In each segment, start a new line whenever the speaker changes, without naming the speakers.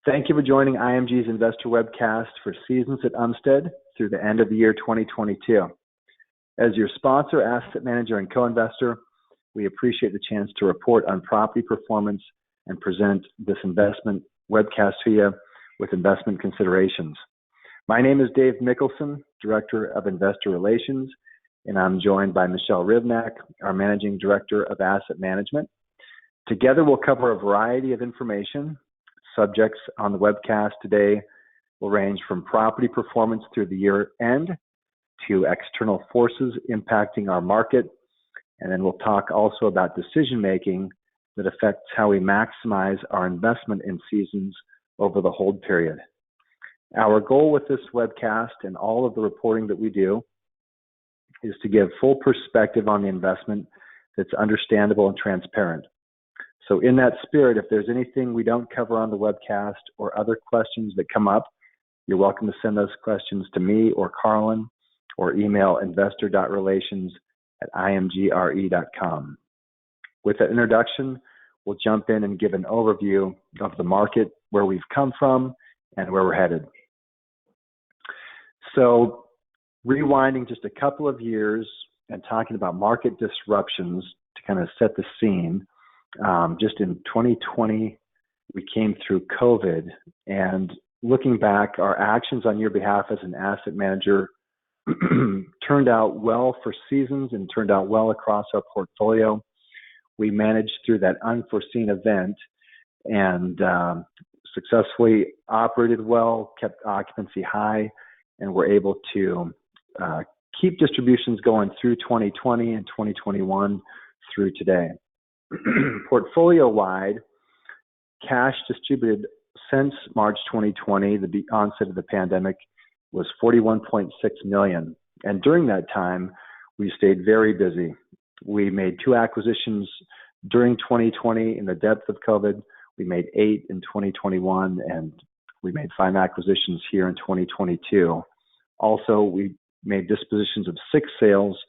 Thank you for joining IMG's Investor Webcast for Seasons at Umstead through the end of the year 2022. As your sponsor, asset manager, and co-investor, we appreciate the chance to report on property performance and present this investment webcast to you with investment considerations. My name is Dave Mickelson, Director of Investor Relations, and I'm joined by Michelle Rivnak, our Managing Director of Asset Management. Together, we'll cover a variety of information. Subjects on the webcast today will range from property performance through the year end to external forces impacting our market. And then we'll talk also about decision making that affects how we maximize our investment in seasons over the hold period. Our goal with this webcast and all of the reporting that we do is to give full perspective on the investment that's understandable and transparent. So in that spirit, if there's anything we don't cover on the webcast or other questions that come up, you're welcome to send those questions to me or Carlin or email investor.relations@imgre.com. With that introduction, we'll jump in and give an overview of the market, where we've come from and where we're headed. So rewinding just a couple of years and talking about market disruptions to kind of set the scene. Just in 2020, we came through COVID, and looking back, our actions on your behalf as an asset manager turned out well for seasons and turned out well across our portfolio. We managed through that unforeseen event and successfully operated well, kept occupancy high, and were able to keep distributions going through 2020 and 2021 through today. Portfolio-wide, cash distributed since March 2020, the onset of the pandemic, was $41.6 million. And during that time, we stayed very busy. We made 2 acquisitions during 2020 in the depth of COVID. We made 8 in 2021, and we made 5 acquisitions here in 2022. Also, we made dispositions of 6 sales,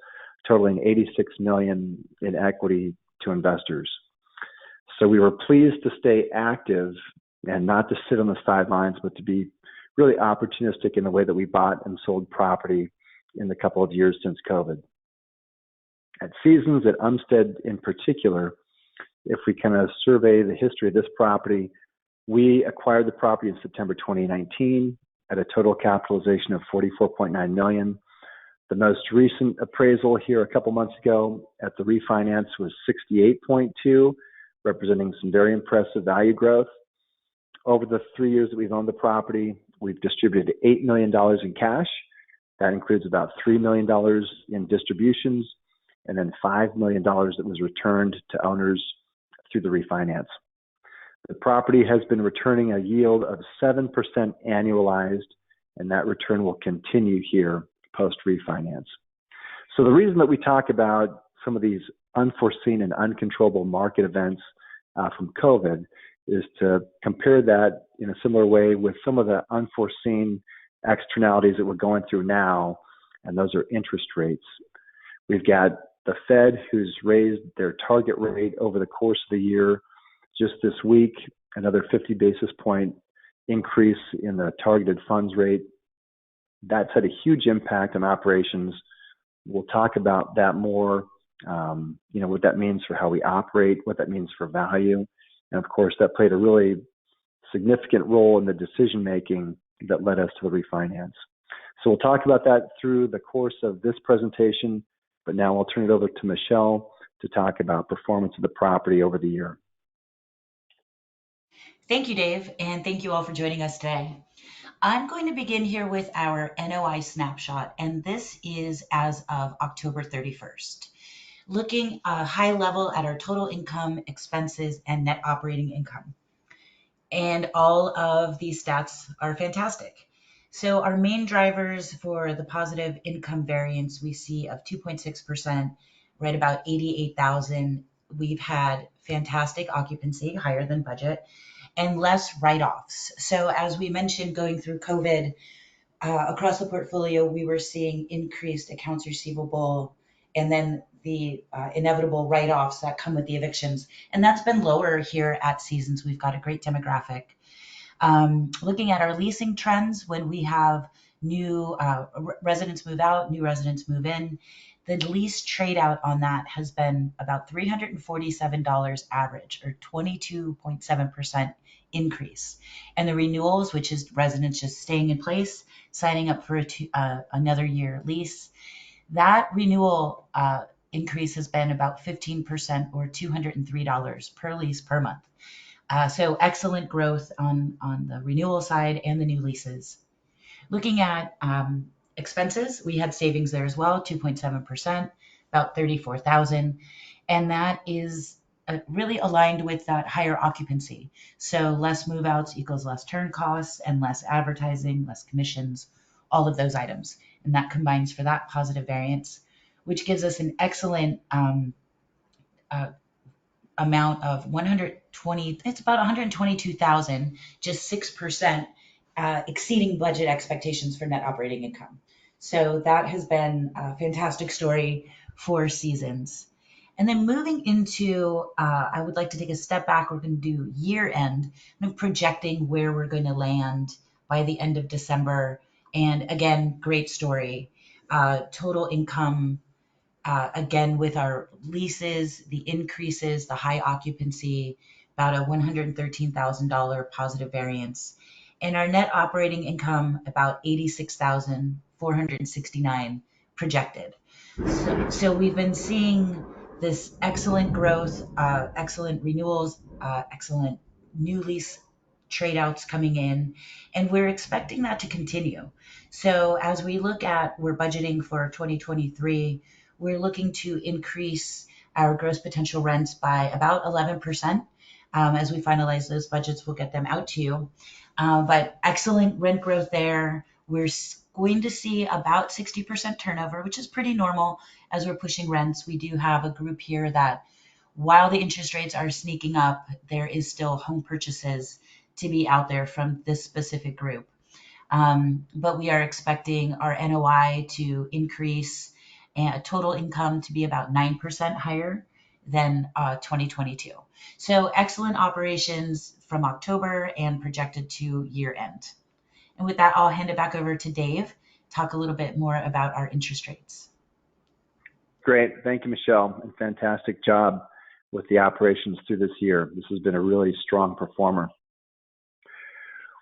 totaling $86 million in equity to investors. So we were pleased to stay active and not to sit on the sidelines, but to be really opportunistic in the way that we bought and sold property in the couple of years since COVID. At Seasons at Umstead in particular, if we kind of survey the history of this property, we acquired the property in September 2019 at a total capitalization of $44.9 million. The most recent appraisal here a couple months ago at the refinance was 68.2, representing some very impressive value growth. Over the 3 years that we've owned the property, we've distributed $8 million in cash. That includes about $3 million in distributions and then $5 million that was returned to owners through the refinance. The property has been returning a yield of 7% annualized, and that return will continue here post-refinance. So the reason that we talk about some of these unforeseen and uncontrollable market events from COVID is to compare that in a similar way with some of the unforeseen externalities that we're going through now, and those are interest rates. We've got the Fed, who's raised their target rate over the course of the year. Just this week, another 50 basis point increase in the targeted funds rate. That's had a huge impact on operations. We'll talk about that more, what that means for how we operate, what that means for value. And of course, that played a really significant role in the decision-making that led us to the refinance. So we'll talk about that through the course of this presentation, but now I'll turn it over to Michelle to talk about performance of the property over the year.
Thank you, Dave, and thank you all for joining us today. I'm going to begin here with our NOI snapshot, and this is as of October 31st. Looking high level at our total income, expenses, and net operating income. And all of these stats are fantastic. So our main drivers for the positive income variance we see of 2.6%, right about 88,000. We've had fantastic occupancy, higher than budget, and less write-offs. So as we mentioned, going through COVID, across the portfolio, we were seeing increased accounts receivable and then the inevitable write-offs that come with the evictions. And that's been lower here at Seasons. We've got a great demographic. Looking at our leasing trends, when we have new residents move out, new residents move in, the lease trade out on that has been about $347 average, or 22.7% increase. And the renewals, which is residents just staying in place, signing up for another year lease, that renewal increase has been about 15%, or $203 per lease per month. So excellent growth on the renewal side and the new leases. Looking at expenses, we had savings there as well, 2.7%, about 34,000, and that is really aligned with that higher occupancy. So less move outs equals less turn costs and less advertising, less commissions, all of those items. And that combines for that positive variance, which gives us an excellent amount of 120, it's about 122,000, just 6%, exceeding budget expectations for net operating income. So that has been a fantastic story for seasons. And then moving into, I would like to take a step back. We're going to do year end, and projecting where we're going to land by the end of December. And again, great story. Total income, again, with our leases, the increases, the high occupancy, about a $113,000 positive variance. And our net operating income, about 86,469 projected. So we've been seeing this excellent growth, excellent renewals, excellent new lease trade outs coming in, and we're expecting that to continue. So as we look at, we're budgeting for 2023, we're looking to increase our gross potential rents by about 11%. As we finalize those budgets, we'll get them out to you. But excellent rent growth there. We're going to see about 60% turnover, which is pretty normal as we're pushing rents. We do have a group here that, while the interest rates are sneaking up, there is still home purchases to be out there from this specific group. But we are expecting our NOI to increase and total income to be about 9% higher than 2022. So excellent operations from October and projected to year end. And with that, I'll hand it back over to Dave, talk a little bit more about our interest rates.
Great. Thank you, Michelle, and fantastic job with the operations through this year. This has been a really strong performer.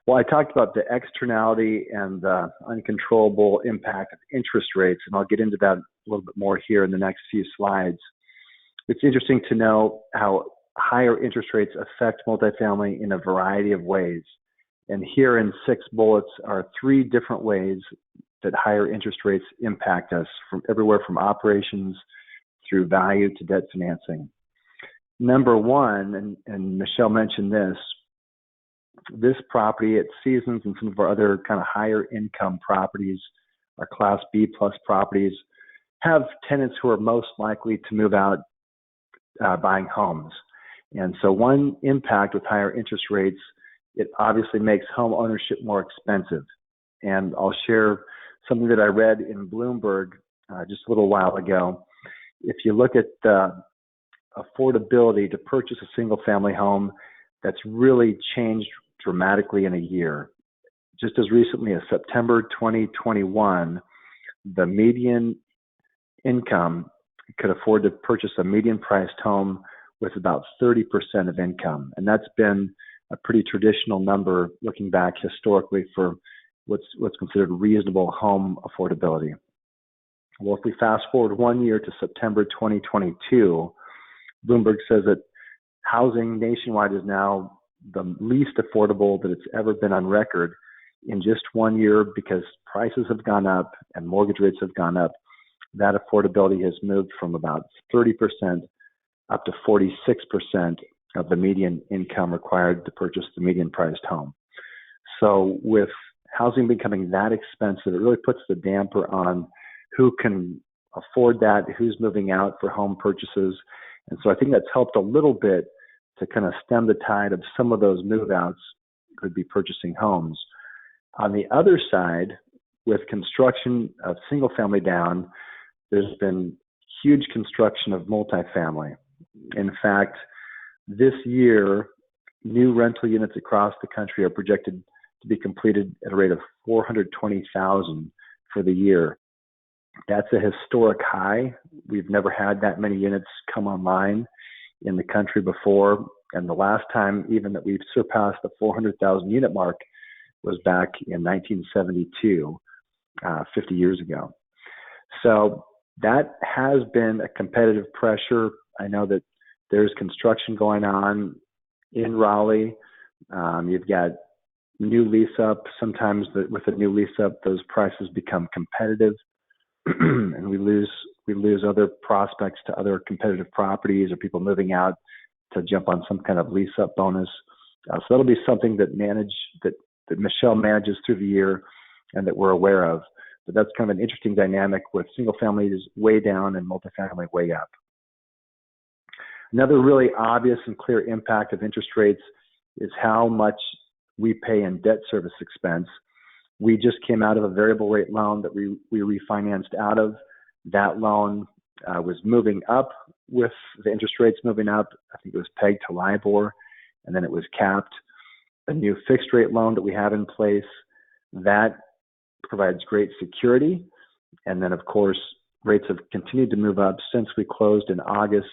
Well, I talked about the externality and the uncontrollable impact of interest rates, and I'll get into that a little bit more here in the next few slides. It's interesting to know how higher interest rates affect multifamily in a variety of ways. And here in 6 bullets are 3 different ways that higher interest rates impact us, from everywhere from operations through value to debt financing. Number 1, and Michelle mentioned this property at Seasons and some of our other kind of higher income properties, our Class B plus properties, have tenants who are most likely to move out buying homes. And so one impact with higher interest rates, it obviously makes home ownership more expensive. And I'll share something that I read in Bloomberg just a little while ago. If you look at the affordability to purchase a single family home, that's really changed dramatically in a year. Just as recently as September 2021, the median income could afford to purchase a median priced home with about 30% of income. And that's been a pretty traditional number looking back historically for what's considered reasonable home affordability. Well, if we fast forward 1 year to September 2022, Bloomberg says that housing nationwide is now the least affordable that it's ever been on record in just 1 year, because prices have gone up and mortgage rates have gone up. That affordability has moved from about 30% up to 46% of the median income required to purchase the median priced home. So with housing becoming that expensive, it really puts the damper on who can afford that, who's moving out for home purchases. And so I think that's helped a little bit to kind of stem the tide of some of those move-outs who could be purchasing homes. On the other side, with construction of single-family down, there's been huge construction of multifamily. In fact, this year, new rental units across the country are projected to be completed at a rate of 420,000 for the year. That's a historic high. We've never had that many units come online in the country before. And the last time even that we've surpassed the 400,000 unit mark was back in 1972, 50 years ago. So that has been a competitive pressure. I know that there's construction going on in Raleigh. You've got new lease up. Sometimes with a new lease up, those prices become competitive, and we lose other prospects to other competitive properties or people moving out to jump on some kind of lease up bonus. So that'll be something that Michelle manages through the year and that we're aware of. But that's kind of an interesting dynamic with single families way down and multifamily way up. Another really obvious and clear impact of interest rates is how much we pay in debt service expense. We just came out of a variable rate loan that we refinanced out of. That loan was moving up with the interest rates moving up. I think it was pegged to LIBOR, and then it was capped. A new fixed rate loan that we have in place, that provides great security. And then, of course, rates have continued to move up since we closed in August.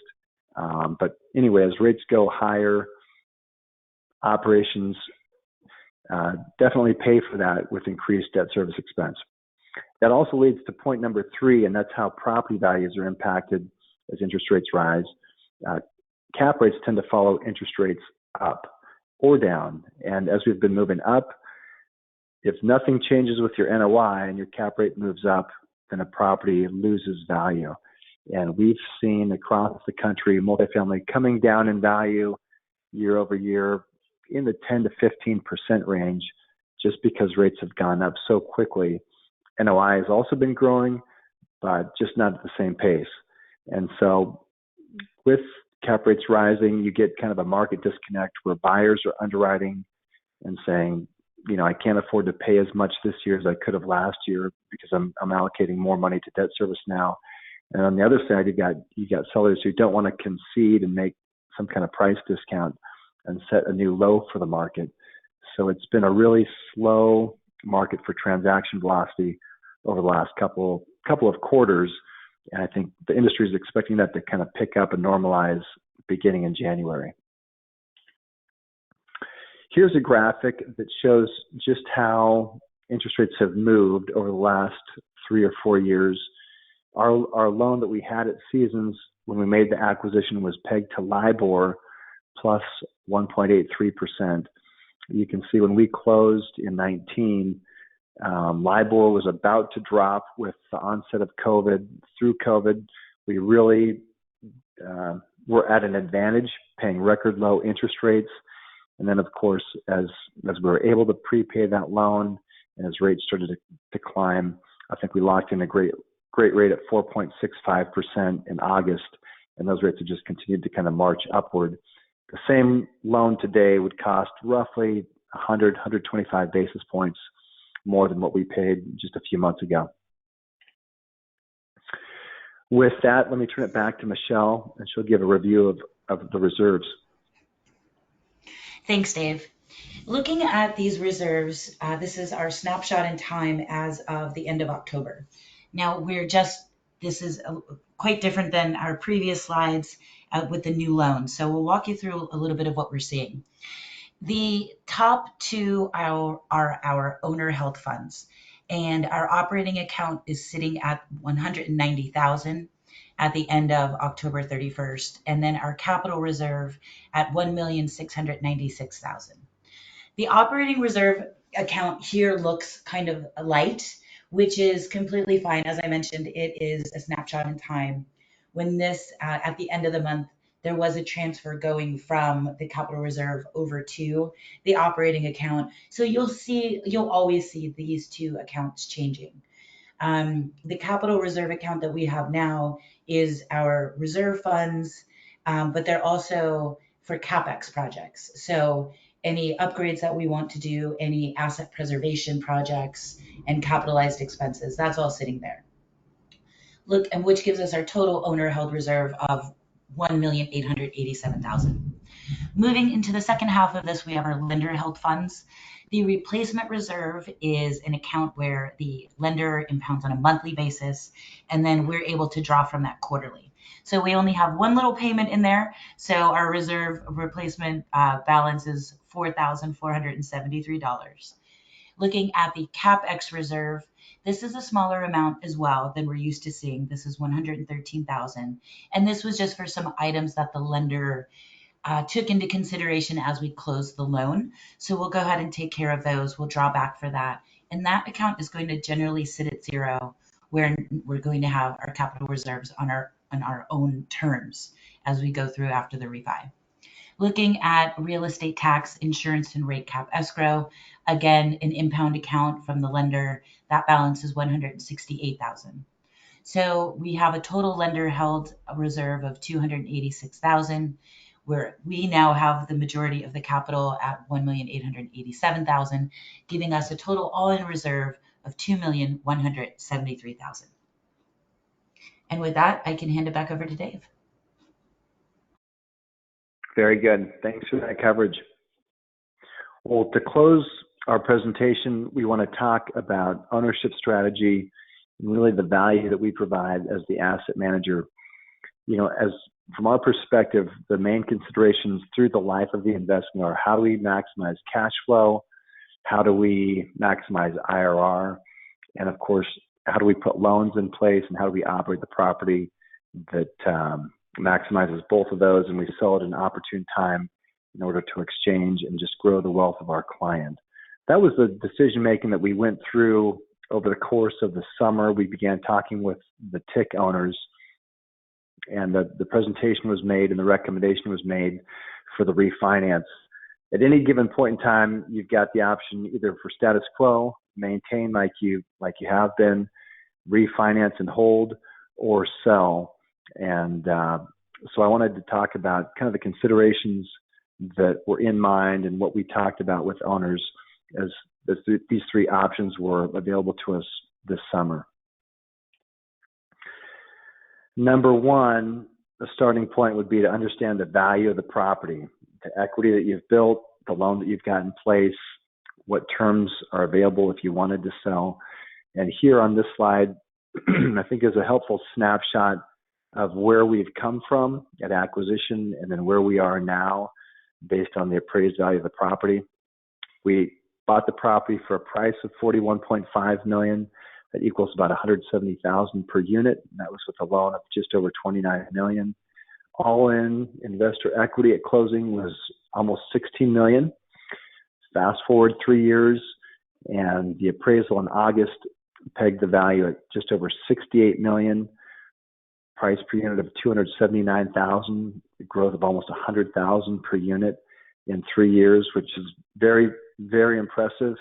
But anyway, as rates go higher, operations definitely pay for that with increased debt service expense. That also leads to point number 3, and that's how property values are impacted as interest rates rise. Cap rates tend to follow interest rates up or down. And as we've been moving up, if nothing changes with your NOI and your cap rate moves up, then a property loses value. And we've seen across the country multifamily coming down in value year over year in the 10 to 15% range, just because rates have gone up so quickly. NOI has also been growing, but just not at the same pace. And so with cap rates rising, you get kind of a market disconnect where buyers are underwriting and saying, I can't afford to pay as much this year as I could have last year because I'm allocating more money to debt service now. And on the other side, you got sellers who don't want to concede and make some kind of price discount and set a new low for the market. So it's been a really slow market for transaction velocity over the last couple of quarters. And I think the industry is expecting that to kind of pick up and normalize beginning in January. Here's a graphic that shows just how interest rates have moved over the last 3 or 4 years. Our loan that we had at Seasons when we made the acquisition was pegged to LIBOR plus 1.83%. You can see when we closed in 19, LIBOR was about to drop with the onset of COVID. Through COVID, we really were at an advantage, paying record low interest rates. And then, of course, as we were able to prepay that loan and as rates started to climb, I think we locked in a great rate at 4.65% in August, and those rates have just continued to kind of march upward. The same loan today would cost roughly 125 basis points more than what we paid just a few months ago. With that, let me turn it back to Michelle, and she'll give a review of the reserves.
Thanks, Dave. Looking at these reserves, this is our snapshot in time as of the end of October. Now, this is quite different than our previous slides with the new loans. So we'll walk you through a little bit of what we're seeing. The top two are our owner held funds, and our operating account is sitting at $190,000 at the end of October 31st, and then our capital reserve at $1,696,000. The operating reserve account here looks kind of light, which is completely fine. As I mentioned, it is a snapshot in time. When this, at the end of the month, there was a transfer going from the capital reserve over to the operating account. So you'll always see these two accounts changing. The capital reserve account that we have now is our reserve funds, but they're also for CapEx projects. So any upgrades that we want to do, any asset preservation projects and capitalized expenses, that's all sitting there. Look, and which gives us our total owner held reserve of $1,887,000. Moving into the second half of this, we have our lender held funds. The replacement reserve is an account where the lender impounds on a monthly basis, and then we're able to draw from that quarterly. So we only have one little payment in there. So our reserve replacement balance is $4,473. Looking at the CapEx reserve, this is a smaller amount as well than we're used to seeing. This is $113,000, and this was just for some items that the lender took into consideration as we closed the loan. So we'll go ahead and take care of those. We'll draw back for that. And that account is going to generally sit at zero, where we're going to have our capital reserves on our own terms as we go through after the refi. Looking at real estate tax, insurance, and rate cap escrow, again, an impound account from the lender. That balance is $168,000. So we have a total lender held reserve of $286,000, where we now have the majority of the capital at $1,887,000, giving us a total all-in reserve of $2,173,000. And with that, I can hand it back over to Dave.
Very good. Thanks for that coverage. Well, to close our presentation, we want to talk about ownership strategy and really the value that we provide as the asset manager. As from our perspective, the main considerations through the life of the investment are: how do we maximize cash flow? How do we maximize IRR? And of course, how do we put loans in place, and how do we operate the property that maximizes both of those, and we sell at an opportune time in order to exchange and just grow the wealth of our client. That was the decision making that we went through over the course of the summer. We began talking with the TIC owners, and the presentation was made and the recommendation was made for the refinance. At any given point in time, you've got the option either for status quo, maintain like you have been, refinance and hold, or sell. And so I wanted to talk about kind of the considerations that were in mind and what we talked about with owners as these three options were available to us this summer. Number one, the starting point would be to understand the value of the property, the equity that you've built, the loan that you've got in place, what terms are available if you wanted to sell. And here on this slide, I think is a helpful snapshot of where we've come from at acquisition and then where we are now based on the appraised value of the property. We bought the property for a price of $41.5 million. That equals about $170,000 per unit. And that was with a loan of just over $29 million. All in investor equity at closing was almost $16 million. Fast forward 3 years, and the appraisal in August pegged the value at just over $68 million. Price per unit of $279,000, growth of almost $100,000 per unit in 3 years, which is very, very impressive,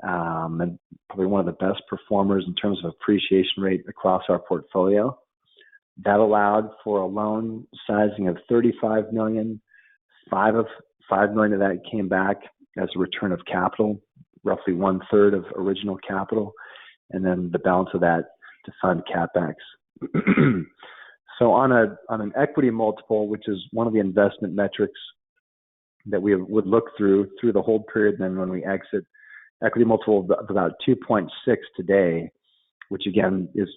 and probably one of the best performers in terms of appreciation rate across our portfolio. That allowed for a loan sizing of $35 million. $5 million of that came back as a return of capital, roughly 1/3 of original capital, and then the balance of that to fund CapEx. So on an equity multiple, which is one of the investment metrics that we would look through the hold period, and then when we exit, equity multiple of about 2.6 today, which again is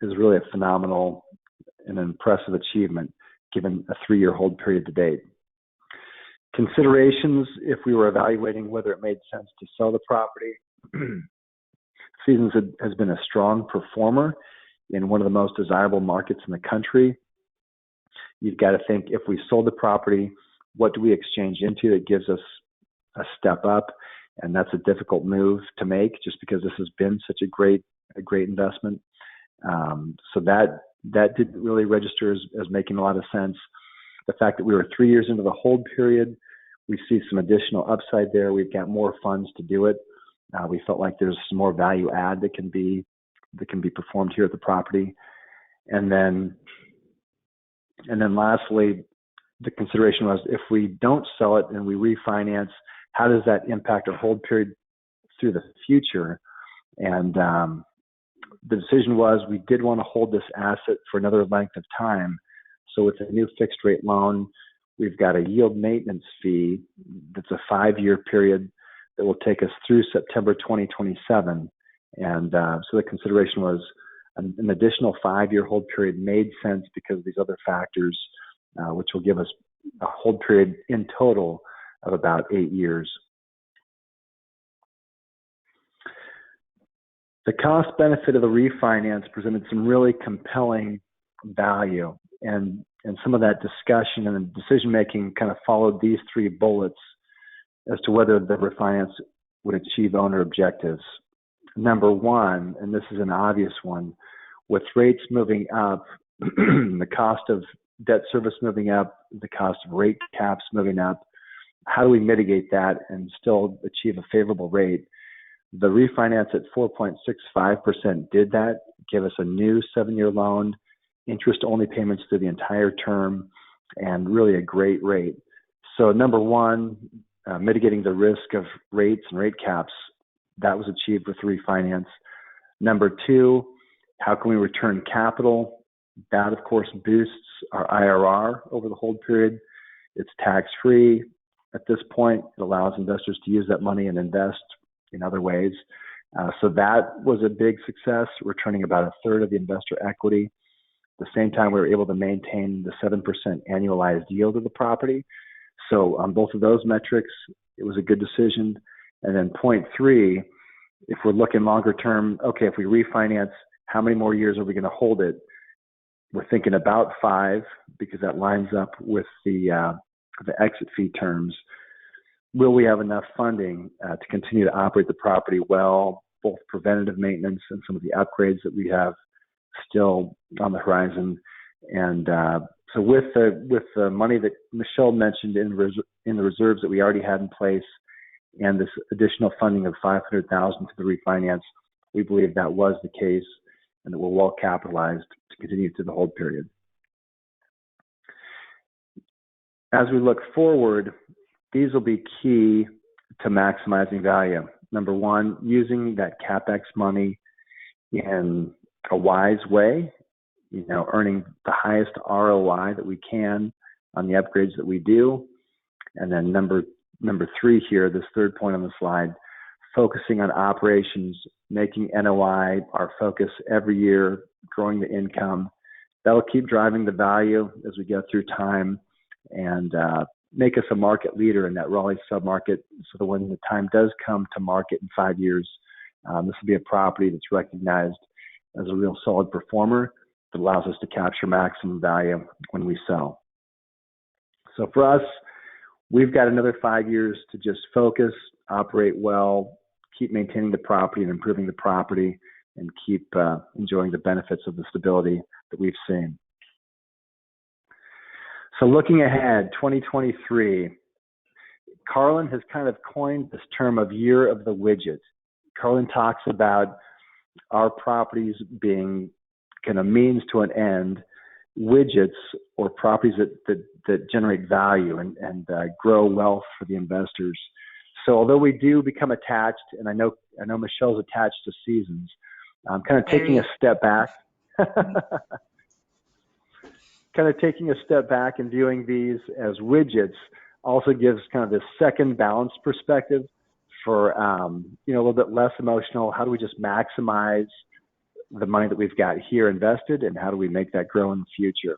really a phenomenal and impressive achievement given a 3-year hold period to date. Considerations if we were evaluating whether it made sense to sell the property. Seasons has been a strong performer in one of the most desirable markets in the country. You've got to think, if we sold the property, what do we exchange into that gives us a step up? And that's a difficult move to make just because this has been such a great investment. So that didn't really register as making a lot of sense. The fact that we were 3 years into the hold period, we see some additional upside there. We've got more funds to do it. We felt like there's some more value add that can be performed here at the property. And then lastly, the consideration was, if we don't sell it and we refinance, how does that impact our hold period through the future? And the decision was we did want to hold this asset for another length of time. So with a new fixed rate loan, we've got a yield maintenance fee that's a 5-year period that will take us through September 2027. And so the consideration was an additional 5-year hold period made sense because of these other factors, which will give us a hold period in total of about 8 years. The cost benefit of the refinance presented some really compelling value, and some of that discussion and decision making kind of followed these 3 bullets as to whether the refinance would achieve owner objectives. Number 1, and this is an obvious one, with rates moving up, the cost of debt service moving up, the cost of rate caps moving up, how do we mitigate that and still achieve a favorable rate? The refinance at 4.65% did that, gave us a new 7-year loan, interest-only payments through the entire term, and really a great rate. So number 1, mitigating the risk of rates and rate caps, that was achieved with refinance. Number 2, how can we return capital? That, of course, boosts our IRR over the hold period. It's tax-free. At this point, it allows investors to use that money and invest in other ways. So that was a big success, returning about 1/3 of the investor equity. At the same time, we were able to maintain the 7% annualized yield of the property. So on both of those metrics, it was a good decision. And then point 3, if we're looking longer term, okay, if we refinance, how many more years are we going to hold it? We're thinking about 5 because that lines up with the exit fee terms. Will we have enough funding to continue to operate the property well, both preventative maintenance and some of the upgrades that we have still on the horizon? And so with the money that Michelle mentioned in the reserves that we already had in place, and this additional funding of $500,000 to the refinance, we believe that was the case, and that we're well capitalized to continue through the hold period. As we look forward, these will be key to maximizing value. Number 1, using that CapEx money in a wise way, earning the highest ROI that we can on the upgrades that we do. And then number 3 here, this 3rd point on the slide, focusing on operations, making NOI our focus every year, growing the income. That'll keep driving the value as we go through time, and make us a market leader in that Raleigh submarket, so that when the time does come to market in 5 years, this will be a property that's recognized as a real solid performer that allows us to capture maximum value when we sell. So for us, we've got another 5 years to just focus, operate well, keep maintaining the property and improving the property, and keep enjoying the benefits of the stability that we've seen. So looking ahead, 2023, Carlin has kind of coined this term of year of the widget. Carlin talks about our properties being kind of means to an end, widgets or properties that generate value and grow wealth for the investors. So although we do become attached, and I know Michelle's attached to seasons, I'm kind of taking a step back. Kind of taking a step back and viewing these as widgets also gives kind of this second balanced perspective for a little bit less emotional. How do we just maximize the money that we've got here invested, and how do we make that grow in the future?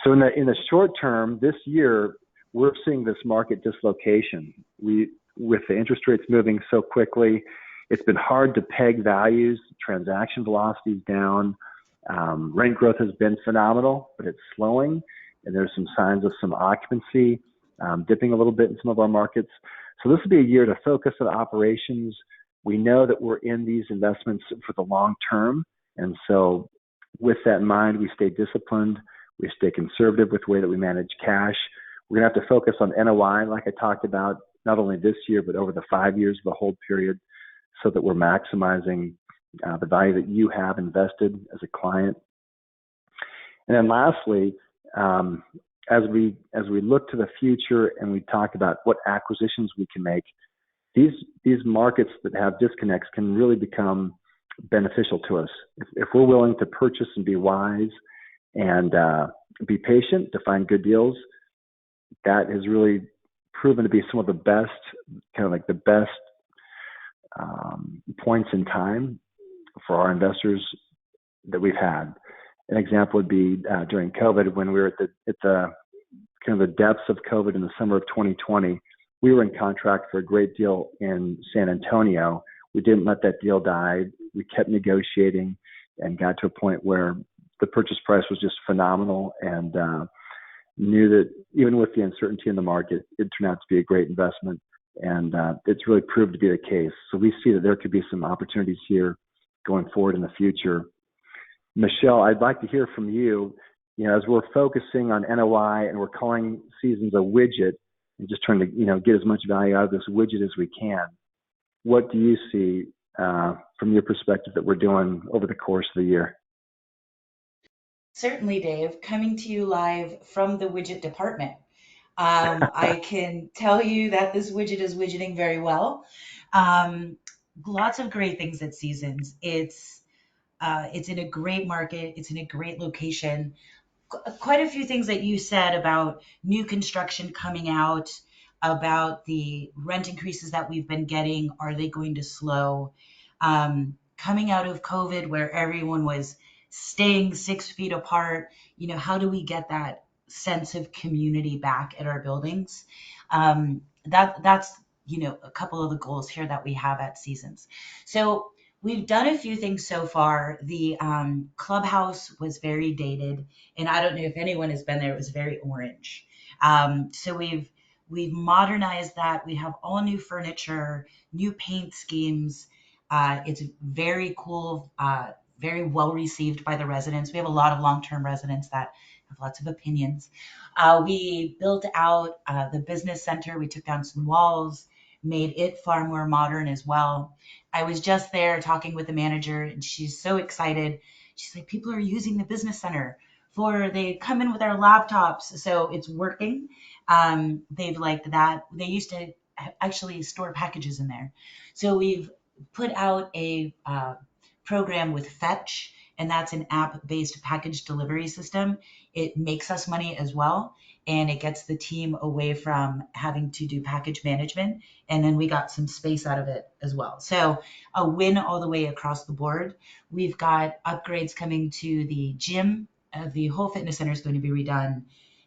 So in the short term, this year, we're seeing this market dislocation. With the interest rates moving so quickly, it's been hard to peg values. Transaction velocity is down. Rent growth has been phenomenal, but it's slowing, and there's some signs of some occupancy dipping a little bit in some of our markets. So this will be a year to focus on operations. We know that we're in these investments for the long term, and so with that in mind, we stay disciplined. We stay conservative with the way that we manage cash. We're going to have to focus on NOI, like I talked about, not only this year, but over the 5 years of the hold period, so that we're maximizing the value that you have invested as a client. And then lastly, as we look to the future and we talk about what acquisitions we can make, these markets that have disconnects can really become beneficial to us. If we're willing to purchase and be wise and be patient to find good deals, that has really proven to be some of the best, kind of like the best points in time for our investors that we've had. An example would be during COVID, when we were at the kind of the depths of COVID in the summer of 2020. We were in contract for a great deal in San Antonio. We didn't let that deal die. We kept negotiating and got to a point where the purchase price was just phenomenal, and knew that even with the uncertainty in the market, it turned out to be a great investment. And it's really proved to be the case. So we see that there could be some opportunities here going forward in the future. Michelle, I'd like to hear from you. As we're focusing on NOI and we're calling Seasons a widget and just trying to, get as much value out of this widget as we can, what do you see from your perspective that we're doing over the course of the year?
Certainly, Dave, coming to you live from the widget department. I can tell you that this widget is widgeting very well. Lots of great things at Seasons. It's in a great market. It's in a great location. Quite a few things that you said about new construction coming out, about the rent increases that we've been getting. Are they going to slow? Coming out of COVID, where everyone was staying 6 feet apart, how do we get that sense of community back at our buildings? That's a couple of the goals here that we have at Seasons. So we've done a few things so far. The clubhouse was very dated, and I don't know if anyone has been there. It was very orange. So we've modernized that. We have all new furniture, new paint schemes. It's very cool, very well received by the residents. We have a lot of long-term residents that have lots of opinions. We built out the business center. We took down some walls, made it far more modern as well. I was just there talking with the manager, and she's so excited. She's like, people are using the business center they come in with their laptops. So it's working. They've liked that. They used to actually store packages in there. So we've put out a program with Fetch, and that's an app-based package delivery system. It makes us money as well, and it gets the team away from having to do package management. And then we got some space out of it as well. So a win all the way across the board. We've got upgrades coming to the gym. The whole fitness center is going to be redone.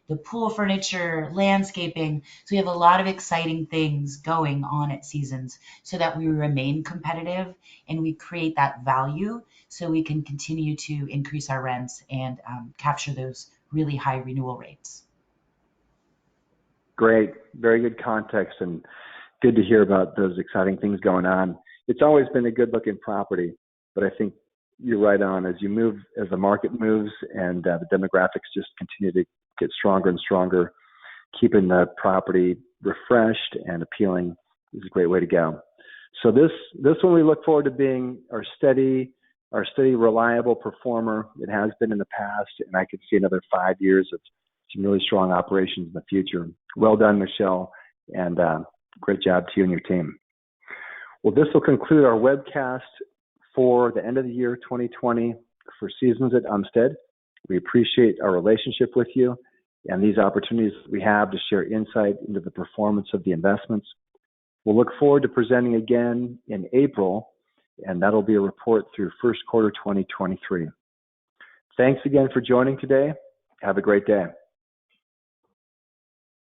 The pool furniture, landscaping. So we have a lot of exciting things going on at Seasons so that we remain competitive and we create that value so we can continue to increase our rents and capture those really high renewal rates.
Great. Very good context, and good to hear about those exciting things going on. It's always been a good looking property, but I think you're right on. As the market moves and the demographics just continue to get stronger and stronger, keeping the property refreshed and appealing is a great way to go. So this one, we look forward to being our steady, reliable performer. It has been in the past, and I could see another 5 years of some really strong operations in the future. Well done, Michelle, and great job to you and your team. Well, this will conclude our webcast for the end of the year 2020 for Seasons at Umstead. We appreciate our relationship with you and these opportunities we have to share insight into the performance of the investments. We'll look forward to presenting again in April, and that'll be a report through first quarter 2023. Thanks again for joining today. Have a great day.